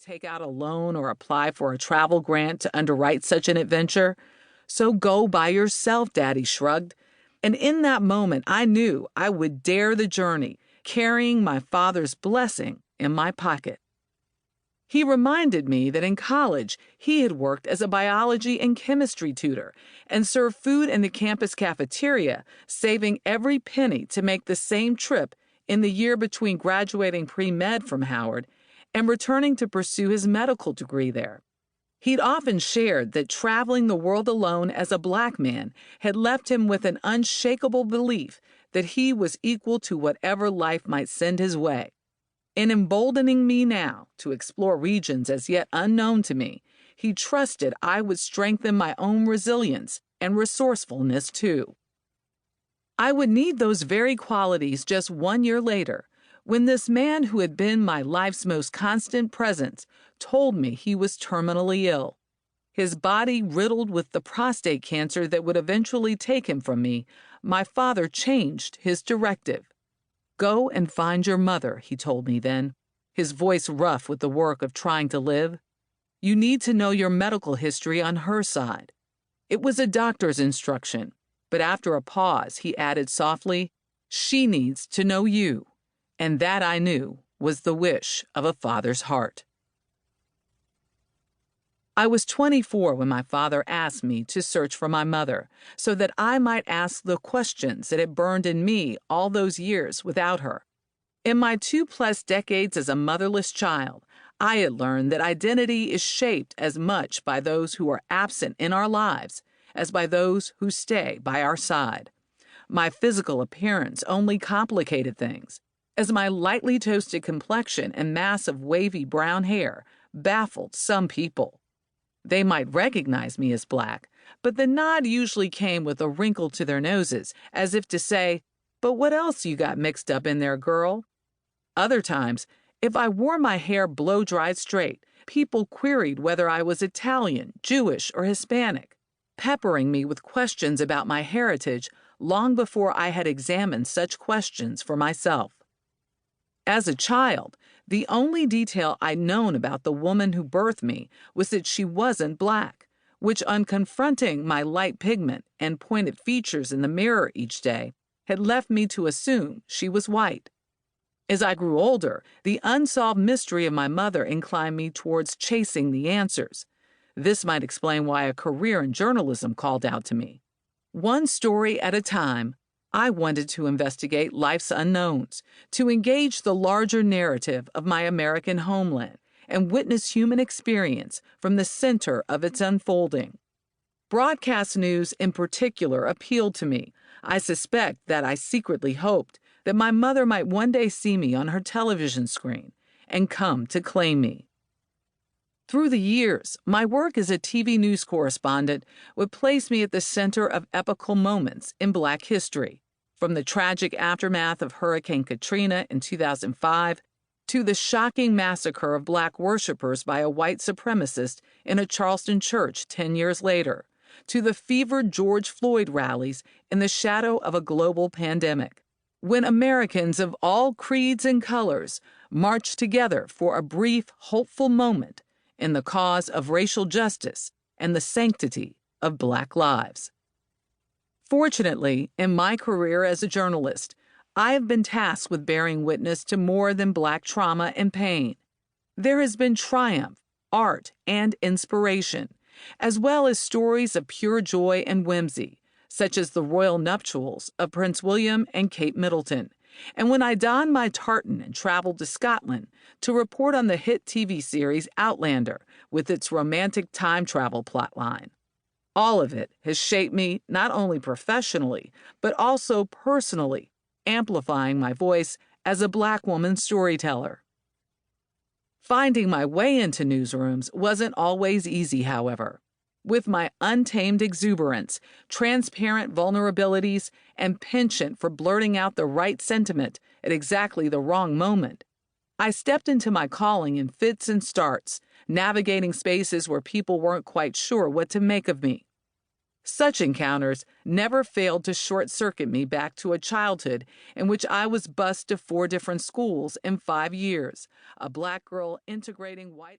take out a loan or apply for a travel grant to underwrite such an adventure. So go by yourself, Daddy shrugged. And in that moment, I knew I would dare the journey, carrying my father's blessing in my pocket. He reminded me that in college, he had worked as a biology and chemistry tutor and served food in the campus cafeteria, saving every penny to make the same trip in the year between graduating pre-med from Howard and returning to pursue his medical degree there. He'd often shared that traveling the world alone as a Black man had left him with an unshakable belief that he was equal to whatever life might send his way. In emboldening me now to explore regions as yet unknown to me, he trusted I would strengthen my own resilience and resourcefulness too. I would need those very qualities just 1 year later, when this man who had been my life's most constant presence told me he was terminally ill. His body riddled with the prostate cancer that would eventually take him from me, my father changed his directive. Go and find your mother, he told me then, his voice rough with the work of trying to live. You need to know your medical history on her side. It was a doctor's instruction, but after a pause, he added softly, she needs to know you. And that, I knew, was the wish of a father's heart. I was 24 when my father asked me to search for my mother so that I might ask the questions that had burned in me all those years without her. In my 2+ decades as a motherless child, I had learned that identity is shaped as much by those who are absent in our lives as by those who stay by our side. My physical appearance only complicated things, as my lightly toasted complexion and mass of wavy brown hair baffled some people. They might recognize me as Black, but the nod usually came with a wrinkle to their noses, as if to say, "But what else you got mixed up in there, girl?" Other times, if I wore my hair blow-dried straight, people queried whether I was Italian, Jewish, or Hispanic, peppering me with questions about my heritage long before I had examined such questions for myself. As a child, the only detail I'd known about the woman who birthed me was that she wasn't Black, which, on confronting my light pigment and pointed features in the mirror each day, had left me to assume she was white. As I grew older, the unsolved mystery of my mother inclined me towards chasing the answers. This might explain why a career in journalism called out to me. One story at a time, I wanted to investigate life's unknowns, to engage the larger narrative of my American homeland, and witness human experience from the center of its unfolding. Broadcast news in particular appealed to me. I suspect that I secretly hoped that my mother might one day see me on her television screen and come to claim me. Through the years, my work as a TV news correspondent would place me at the center of epochal moments in Black history, from the tragic aftermath of Hurricane Katrina in 2005 to the shocking massacre of Black worshipers by a white supremacist in a Charleston church 10 years later, to the fevered George Floyd rallies in the shadow of a global pandemic, when Americans of all creeds and colors marched together for a brief, hopeful moment in the cause of racial justice and the sanctity of Black lives. Fortunately, in my career as a journalist, I have been tasked with bearing witness to more than Black trauma and pain. There has been triumph, art, and inspiration, as well as stories of pure joy and whimsy, such as the royal nuptials of Prince William and Kate Middleton, and when I donned my tartan and traveled to Scotland to report on the hit TV series Outlander with its romantic time travel plotline. All of it has shaped me not only professionally, but also personally, amplifying my voice as a Black woman storyteller. Finding my way into newsrooms wasn't always easy, however. With my untamed exuberance, transparent vulnerabilities, and penchant for blurting out the right sentiment at exactly the wrong moment, I stepped into my calling in fits and starts, navigating spaces where people weren't quite sure what to make of me. Such encounters never failed to short-circuit me back to a childhood in which I was bused to 4 different schools in 5 years, a Black girl integrating white...